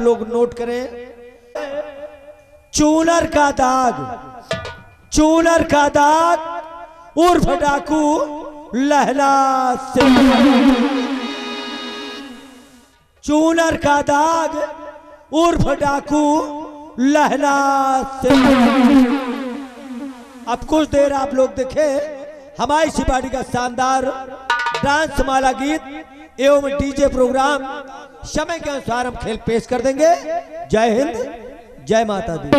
लोग नोट करें। चूनर का दाग, चूनर का दाग उर्फ डाकू लहला सिंह। चूनर का दाग उर्फ डाकू लहला सिंह। अब कुछ देर आप लोग देखें हमारी सिपाही का शानदार डांस माला गीत एवं डीजे प्रोग्राम। समय के अनुसार हम खेल पेश कर देंगे। जय हिंद, जय माता दी।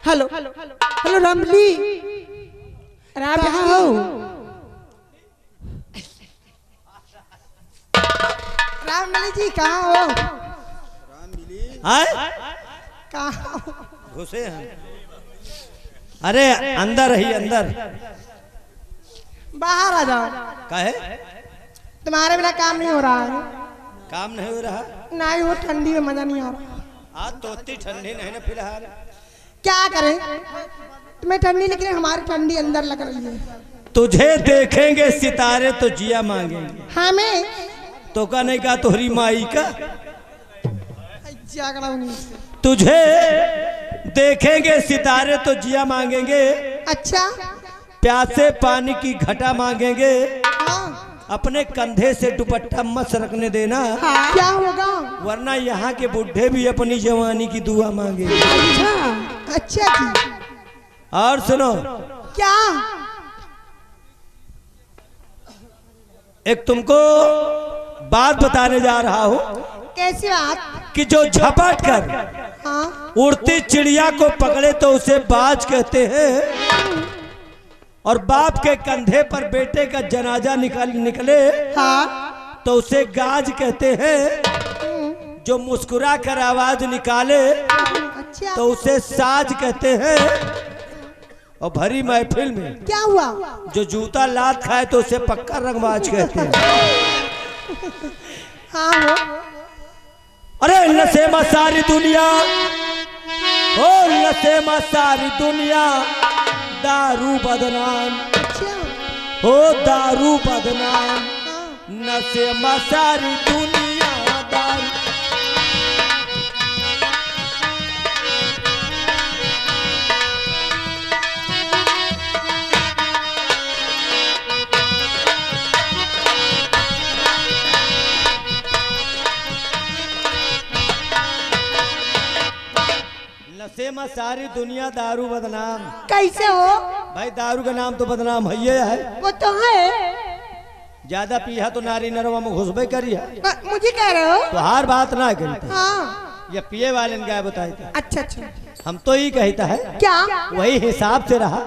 हेलो हेलो रामली, राम कहाँ हो? रामली जी कहाँ हो? कहाँ घुसे हैं? अरे अंदर ही अंदर। बाहर आ जाओ। काहे? तुम्हारे बिना काम नहीं हो रहा है। काम नहीं हो रहा? नहीं, वो ठंडी में मजा नहीं आ रहा। आज तो इतनी ठंडी नहीं ना फिलहाल। क्या करें, तुम्हें ठंडी लेकिन हमारी ठंडी अंदर लग रही है। तुझे देखेंगे सितारे तो जिया मांगेंगे। हमें तो का नहीं का तोहरी माई का। तुझे देखेंगे सितारे तो जिया मांगेंगे। अच्छा, प्यासे पानी की घटा मांगेंगे। हाँ। अपने कंधे से दुपट्टा मत सरकने देना। हाँ। क्या होगा? वरना यहाँ के बुढ़े भी अपनी जवानी की दुआ मांगेंगे। अच्छा अच्छा जी। और सुनो, क्या? एक तुमको बात बताने जा रहा हूँ कैसी बात? कि जो झपट कर हाँ उड़ती चिड़िया को पकड़े तो उसे बाज कहते हैं, और बाप के कंधे पर बेटे का जनाजा निकले हाँ तो उसे गाज कहते हैं। जो मुस्कुरा कर आवाज निकाले अच्छा तो उसे साज कहते हैं। और भरी महफिल में क्या हुआ? जो जूता लात खाए तो उसे पक्का रंगबाज कहते हैं। हाँ हो अरे लसेमा सारी दुनिया, ओ लसेमा सारी दुनिया, दारू बदनाम, अच्छा हो दारू बदनाम, हाँ नसेमा सारी दुनिया दारू। नसेमा सारी दुनिया दारू बदनाम। कैसे हो? भाई दारू का नाम तो बदनाम है ये है। वो तो है। ज्यादा पिया तो नारी नरवा में घुसबे करी है। मुझे कह रहे हो? तो हर बात ना कहते हाँ ये पिए वाले ने क्या बताए थे। अच्छा अच्छा हम तो ही कहता है क्या? वही हिसाब से रहा।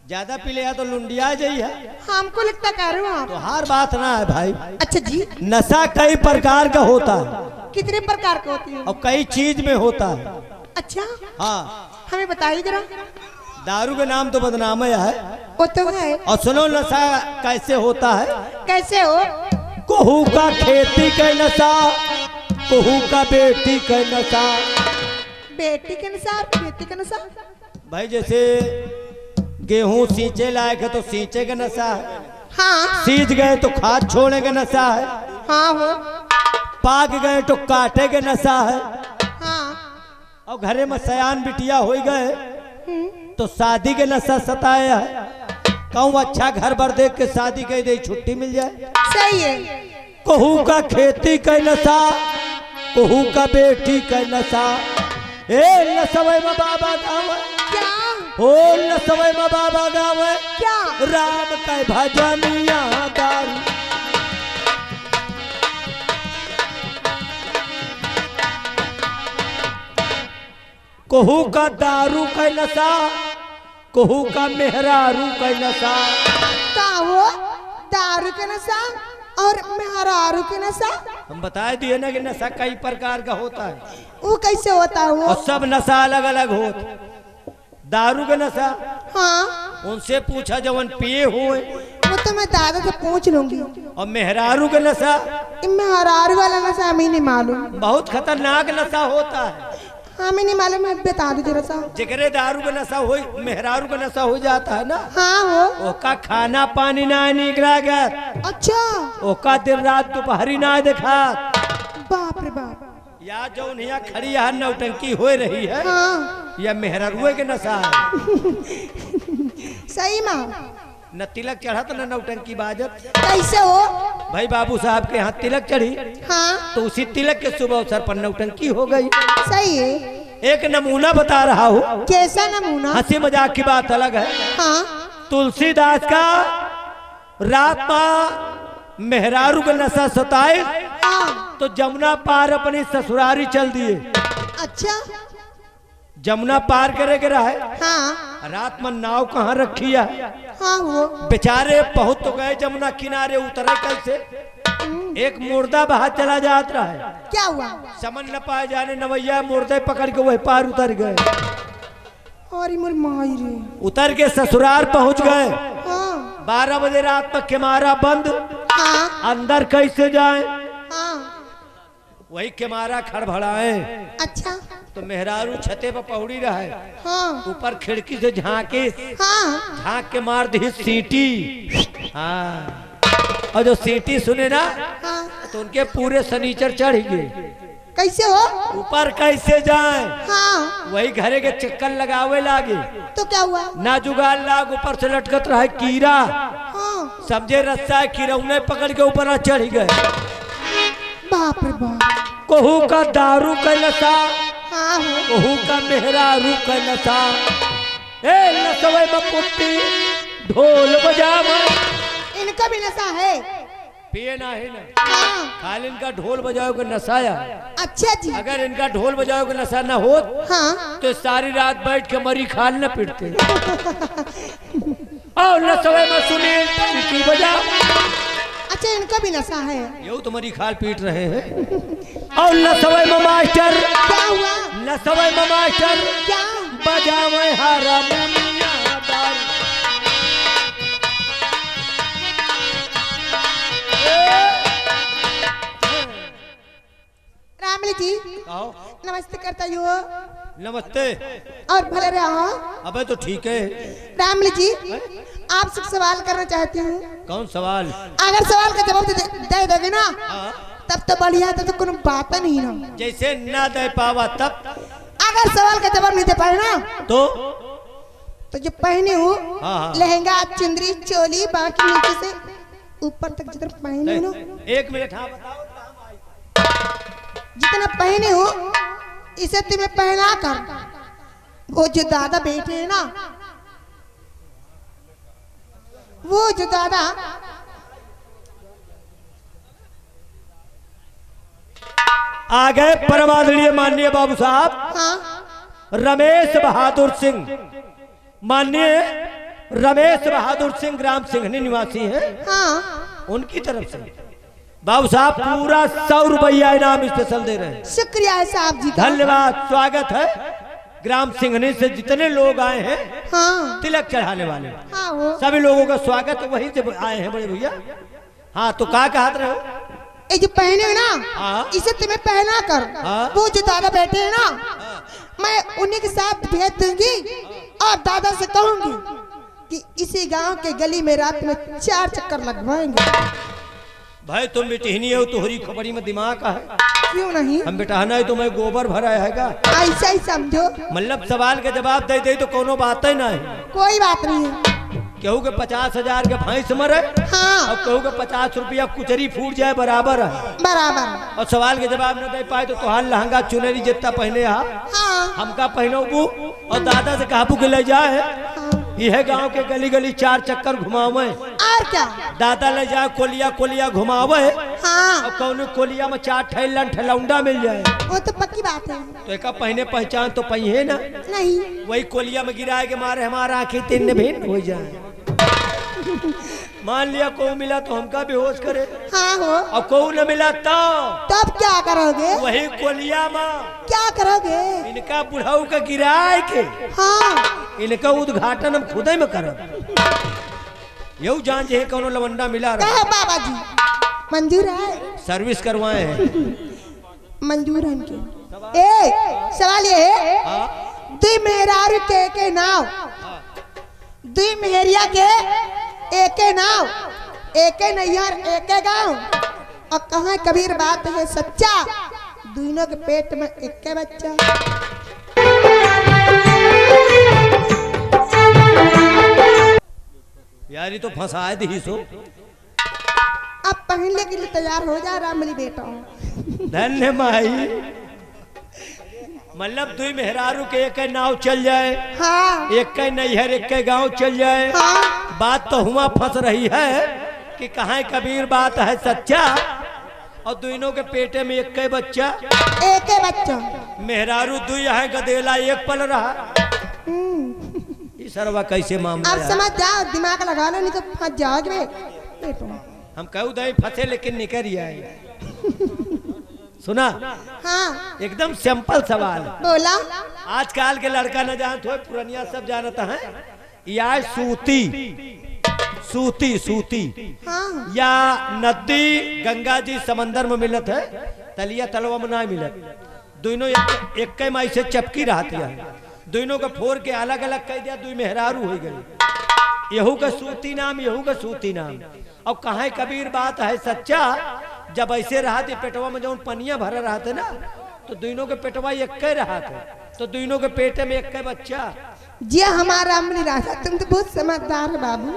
ज्यादा पी लिया तो लुंडिया जाई है। हमको लगता कह रहे हो आप। तो हर बात ना है भाई। अच्छा जी नशा कई प्रकार का होता है कितने प्रकार के होती है? और कई चीज में होता है। अच्छा हाँ हमें बताइए जरा। दारू का नाम तो बदनाम है। वो तो है। और सुनो नशा कैसे होता है। कैसे हो? कोहू का खेती का नशा, कोहू का बेटी का नशा। बेटी का नशा, बेटी का नशा। भाई जैसे गेहूं सींचे लायक है तो सींचे का नशा है। हाँ सींच गए तो खाद छोड़ने का नशा है। हाँ हो पाक गए तो काटे के नशा है। हाँ और घरे में सयान बिटिया हो गए तो शादी के नशा सताया है। कहूँ अच्छा घर भर देख के शादी कह दे छुट्टी मिल जाए। सही है। कहू का खेती का नशा, कहू का बेटी का नशा। ए नसवे में बाबा गावे, क्या? ओ नसवे में बाबा गावे, क्या? राम का भजनिया दारू। कहू का दारू का नशा, कहू का मेहरारू का नशा। का हो? दारू का नशा और मेहरारू के नशा। हम बताए दिए ना कि नशा कई प्रकार का होता है वो कैसे होता है वो? और सब नशा अलग अलग होता। दारू का नशा हाँ उनसे पूछा जवन पिए हुए। वो तो मैं दादा से पूछ लूंगी। और मेहरारू का नशा मेहरारू वाला नशा हमें नहीं मालूम। बहुत खतरनाक नशा होता है। हमें नहीं मालूम है, बता दो जरा सा। जिकरे दारू का नशा हो, मेहरारू का नशा हो जाता है ना। हाँ हो। ओका खाना पानी ना निकला गया। अच्छा ओका दिन रात दोपहरी ना देखा। बाप रे बाप। या जो यहाँ खड़ी है नौटंकी हो रही है हाँ या मेहरारूए के नशा है। सही माँ। न तिलक चढ़ा तो न नौटंकी बाजत। कैसे हो? भाई बाबू साहब के यहाँ तिलक चढ़ी हाँ तो उसी तिलक के शुभ अवसर पर नौटंकी हो गई। सही है। एक नमूना बता रहा हूँ। कैसा नमूना? हंसी मजाक की बात अलग है। हाँ तुलसीदास का रात में मेहरारू का नशा सताए हाँ तो जमुना पार अपनी ससुरारी चल दिए। अच्छा जमुना पार करे के रहे। हाँ रात में नाव कहाँ रखी है। हाँ हो। बेचारे पहुंच तो गए जमुना किनारे, उतरे कैसे। एक मुर्दा बाहर चला जात रहा है। क्या हुआ? समझ न पाए जाने नवैया मुर्दे पकड़ के वही पार उतर गए। और मोर माई रे। उतर के ससुराल पहुंच गए। हाँ 12 बजे रात में किमारा बंद। हाँ अंदर कैसे जाए। हाँ वही किमारा खड़भड़ाए अच्छा तो मेहरारू छते पर पौड़ी रहे। हाँ ऊपर खिड़की से झांके, हाँ झांक के मार दी सीटी। हाँ और जो सीटी सुने ना हाँ तो उनके पूरे सनीचर चढ़ गए। कैसे हो? ऊपर कैसे जाए। हाँ वही घरे के चक्कर लगावे लागे। तो क्या हुआ? ना जुगाड़ लाग, ऊपर से लटकत रहे कीड़ा। हाँ समझे रस्सा कीड़ौने पकड़ के ऊपर चढ़ गए। बाप रे बाप। कहू का दारू का नशा, हाँ हो। कहू का मेहरारू का नशा। ए नसवे में पुट्टी ढोल बजावे। इन इनका भी नशा है। पिए ना है ना, हाँ। खाली इनका ढोल बजाओ के नशाया। अच्छा जी। अगर इनका ढोल बजाओ के नशा ना हो हाँ। तो सारी रात बैठ के मरी खाल न पिटते। और नशे में सुनील टंकी बजा। अच्छा इनका भी नशा है। यू तुम्हारी खाल पीट रहे हैं। और नशे में मास्टर क्या हुआ? नशे में मास्टर क्या? बजावे हारमोनिया दारू। रामली जी आओ। नमस्ते करता हूँ। नमस्ते। और भले रहो। अबे तो ठीक है। रामली जी आपसे सवाल करना चाहती हूँ। कौन सवाल? अगर सवाल का जवाब दे दोगे ना हाँ। तब तो बढ़िया, तब तो कोई बात नहीं ना। जैसे ना दे पावा तब। अगर सवाल का जवाब नहीं दे पाए ना तो जो पहने हूँ हाँ। लहंगा चुंदरी चोली बाकी नीचे से ऊपर तक जितना पहने हूँ ना, 1 मिनट। हाँ बताओ। जितना पहने हूँ इसे तुम्हें पहना कर वो जो दादा बैठे हैं ना, वो जो दादा आ गए परमादरणीय माननीय बाबू साहब हाँ रमेश बहादुर सिंह। माननीय रमेश बहादुर सिंह ग्राम सिंघनी निवासी हैं। हाँ उनकी तरफ से बाबू साहब पूरा 100 रुपया इनाम स्पेशल दे रहे हैं। शुक्रिया है साहब जी का। धन्यवाद। स्वागत है ग्राम सिंघनी से जितने लोग आए हैं हाँ तिलक चढ़ाने वाले हाँ वो सभी लोगों का स्वागत वहीं से आए हैं बड़े भैया। हाँ तो क्या कहते रहे हो? ये जो पहने हो ना हाँ। इसे तुम्हें पहना कर हाँ। वो जो दादा बैठे हैं ना मैं उन्हीं के साथ भेज दूंगी और दादा से कहूंगी कि इसी गांव के गली में रात में 4 चक्कर लगवाएंगे। भाई तुम बेटहनी हो तुहरी खबरी में दिमाग है। क्यों नहीं? हम बेटहना है तो मैं गोबर भरा हैगा। ऐसा ही समझो। मतलब सवाल के जवाब दे दे तो कोनो बात ही ना है। कोई बात नहीं है। केहू के 50,000 के भैंस मरे हाँ और केहू के 50 रुपया कुचरी फूट जाए बराबर है। बराबर। और सवाल के जवाब न दे पाए तो तुहार लहंगा चुनरी जितना पहने हा हाँ हमका पहनोबू और दादा से काबू के ले जाए हाँ। यह गांव के गली गली 4 चक्कर घुमावे। और क्या? दादा ले जाए कोलिया कोलिया घुमावे हाँ और कौन कोलिया में 4 ठैलन ठलौंडा मिल जाए वो तो पक्की बात है। तो एक पहने पहचान तो पहिए ना। नहीं वही कोलिया में गिराए के मारे हमारा आंखें 3 भिन्न हो जाए। मान लिया को मिला तो हमका बेहोश करे हाँ हो और को न मिला तो तब क्या करोगे? वही कोलिया में क्या करोगे? इनका बुढ़ाऊ का गिराए के हाँ इनका उद्घाटन हम खुद ही में करब। यू जान जे कोनो लवंडा मिला रहा कहे बाबा जी मंजूर है? सर्विस करवाए हैं। मंजूर है इनके। ए सवाल ये है हाँ? दुई मेहरारू के नाव दुई मेहरिया के एक नाव एक नैहर एक गांव और कहाँ कबीर बात है सच्चा दोनों के पेट में एक बच्चा। यारी तो फंसाए दी सो। अब पहनने के लिए तैयार हो जा रामली बेटा। धन्य माई मतलब दुई मेहरारू के एक नाव चल जाए हाँ एक नैहर एक गांव चल जाए। हाँ बात तो हुआ फंस रही है कि कहाँ कबीर बात है सच्चा और दोनों के पेटे में एक बच्चा एक बच्चा। मेहरारू दुई है गदेला एक पल रहा। सरवा कैसे मामला अब समझ जाओ दिमाग लगा लो नहीं तो फंस जाओगे बेटो। हम कहू दही फंसे लेकिन निकल आए। सुना हाँ एकदम सिंपल सवाल। बोला। आजकल के लड़का न जानते हो पुरानिया सब जानता है या सूती सूती सूती हाँ या नदी गंगा जी समंदर में मिलत है तलिया तलवा में ना मिलत। दोनों एक माई से चपकी रहती है दोनों का फोर के अलग अलग कह दिया दुई मेहरारू हो गई। यहू का सूती नाम यहू का सूती नाम। अब कहाँ कबीर बात है सच्चा जब ऐसे रहा थे पेटवा में जब पनिया भरा रहा थे ना तो दोनों के पेटवा एक रहा थे तो दोनों के पेटे में एक बच्चा। जी हमारा अमली राजा तुम तो बहुत समझदार है बाबू।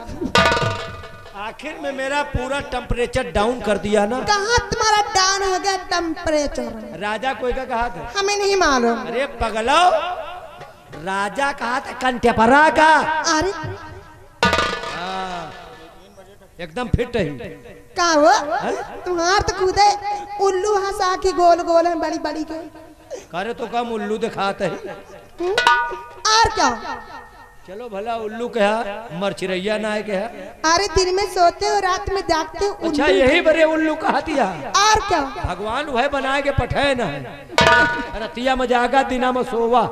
आखिर में मेरा पूरा टेम्परेचर डाउन कर दिया ना। कहाँ तुम्हारा डाउन हो गया टेम्परेचर? राजा कोई का कहा था? हमें नहीं मालूम। अरे पगलो राजा कहा था कंटेपरा का। अरे एकदम फिट है। का वो तुम्हार तो कूदे उल्लू हंसा की गोल गोल है बड़ी बड़ी के। करे तो कम उल्लू दिखाते है। और क्या? चलो भला उल्लू क्या मरचिरैया ना है क्या? अरे दिन में सोते हो रात में जागते हो। अच्छा यही बड़े उल्लू कहा दिया। और क्या? भगवान वह बनाए के पठे ना रतिया में जागा दिना में सोवा।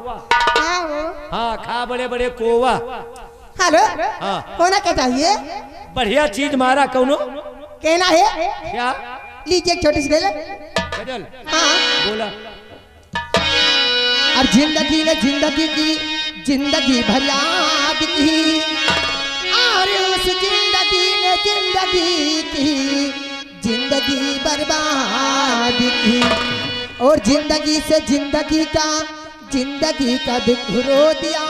हाँ खा बड़े बड़े कोवा। हेलो हाँ होना क्या चाहिए? बढ़िया चीज मारा कौनो कहना है क्या? लीजिए एक छोटी सी गजल। गजल हाँ बोला। और जिंदगी ने जिंदगी की जिंदगी भर याद की, और उस जिंदगी ने जिंदगी की जिंदगी बर्बाद की, और जिंदगी से जिंदगी का दुख रो दिया,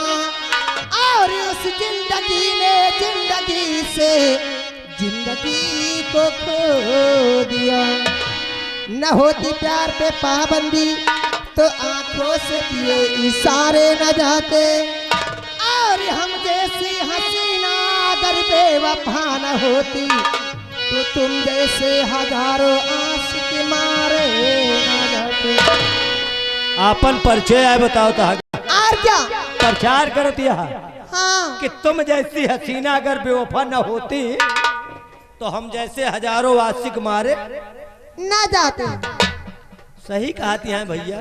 और उस जिंदगी ने जिंदगी से जिंदगी को खो दिया। न होती प्यार पे पाबंदी तो आंखों से किए इशारे न जाते, और हम जैसी हसीना अगर बेवफा न होती तो तुम जैसे हजारों आशिक मारे न जाते। आपन परिचय है बताओ तो। और क्या प्रचार करती है हाँ कि तुम जैसी हसीना अगर बेवफा न होती तो हम जैसे हजारों आशिक मारे न जाते। सही कहती हैं भैया।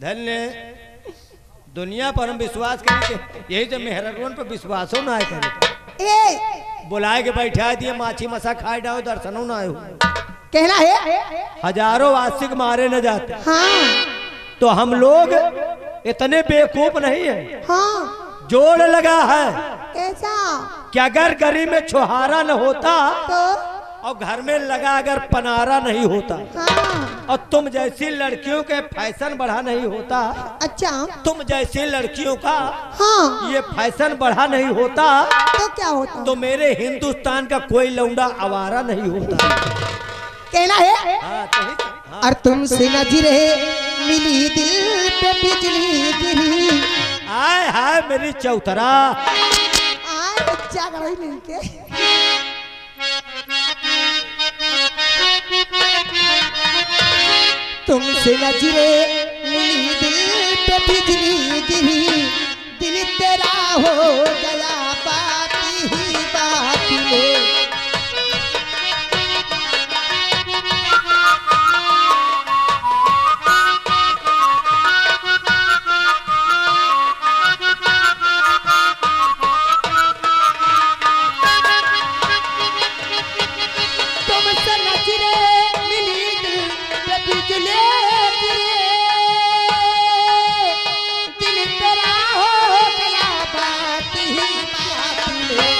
धन्य दुनिया पर हम विश्वास करें, यही तो मेहरगन पर विश्वास हो ना आए करे। ए बुलाए के बैठा दिए माछी मसा खाए डाओ दर्शनों ना आयो। कहना है हजारों आशिक मारे न जाते। हाँ तो हम लोग इतने बेवकूफ नहीं है। हाँ जोड़ लगा है कैसा? कि अगर गली में छुहारा न होता तो और घर में लगा अगर पनारा नहीं होता, हाँ और तुम जैसी लड़कियों के फैशन बढ़ा नहीं होता, अच्छा तुम जैसी लड़कियों का हाँ ये फैशन बढ़ा नहीं होता तो क्या होता? तो मेरे हिंदुस्तान का कोई लौंडा आवारा नहीं होता। कहना है हाँ, तो ही तो, हाँ। और तुमसे नजरे मिली दिल पे बिजली गिरी, आय हाय मेरी चौतरा। आए बच्चा गई मिलके। तुमसे नजरे मिली दिल पे बिजली गिरी, दिल तेरा हो गया बात ही बात में। तुमसे नजरे मिली दिल पे बिजली गिरी, दिल तेरा हो गया बात ही बात में।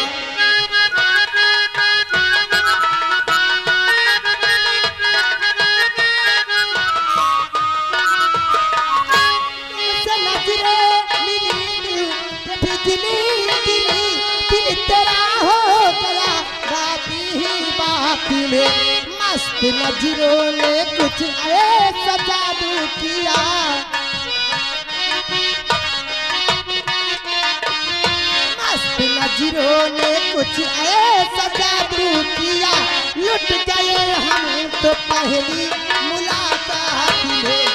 तुमसे नजरे मिली दिल पे बिजली गिरी, दिल तेरा हो गया बात ही बात में। मस्त नजरों ने कुछ ऐसा जादू किया, मस्त नजरों ने कुछ ऐसा जादू किया, लुट गए हम तो पहली मुलाकात में।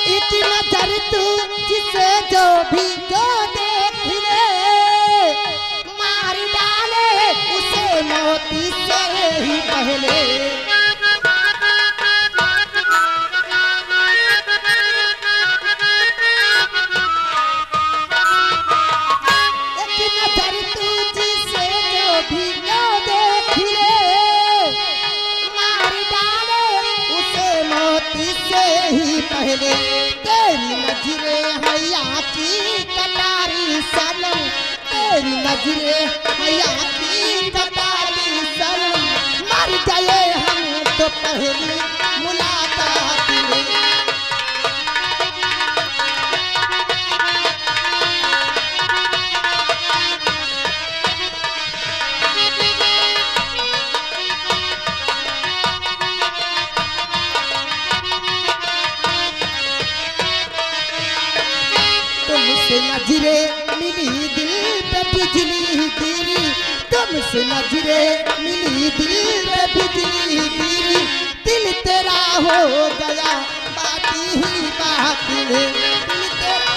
इतना डर तू जिसे जो भी जो देख ले, मार डाले उसे मोती से ही पहले। इतना डर तू जिसे जो भी जो देख ले, मार डाले उसे मोती से ही पहले। तेरी नजरे हैया की कटारी सनम नजरे हैया की कटारी सन मर गए हम तो पहली मुलाकात में। तुमसे नजरे मिली दिल पे बिजली गिरी, तुमसे नजरे मिली दिल पे बिजली गिरी, दिल तेरा हो गया बाकी ही बाकी में, दिल तेरा।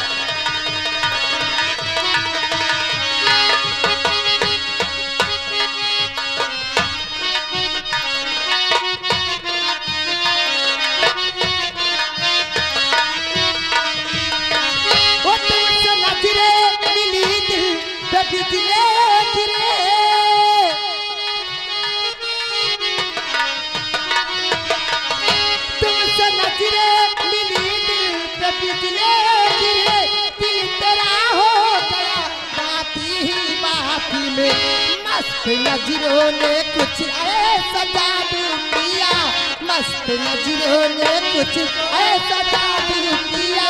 बिजले गिरे तुमसे नजरे मिली दिल पे बिजले गिरे, दिल तेरा हो गया बाती ही बाती में, मस्त नजरों ने कुछ ऐसा जादू किया, मस्त नजरों ने कुछ ऐसा जादू किया,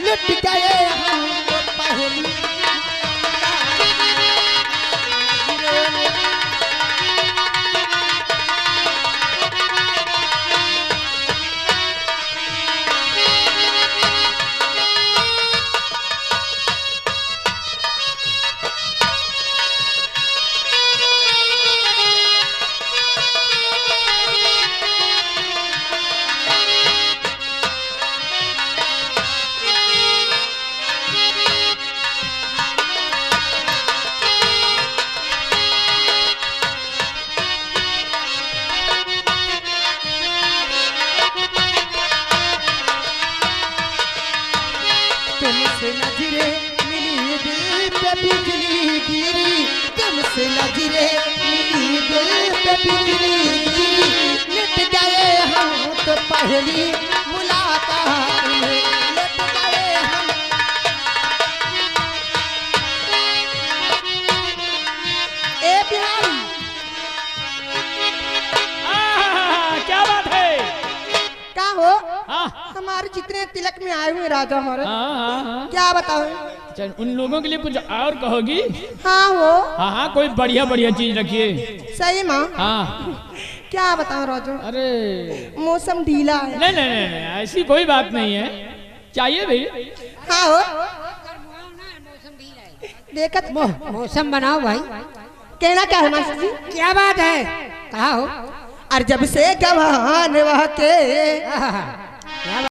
लुट गए हम तो पहली। तुमसे नजरे मिली दिल पे बिजली गिरी, तुमसे नजरे मिली दिल पे बिजली गिरी, लुट गए हम तो पहली मुलाकात में, लुट गए हम। ए बिहारी क्या बात है? क्या हो? हाँ हमारे जितने तिलक में आए हुए राजा हमारे, हाँ। क्या बताओ? चल उन लोगों के लिए कुछ और कहोगी? हाँ हो हाँ कोई बढ़िया बढ़िया चीज रखिए। सही माँ। हाँ क्या बताओ राजा, अरे मौसम ढीला है। नहीं नहीं नहीं नहीं, ऐसी कोई बात नहीं है, चाहिए भाई। हाँ हो देखत मौसम बनाओ भाई। कहना क्या है मास्टर जी? क्या बात है? कहा हो? और जब से गवान वह के क्या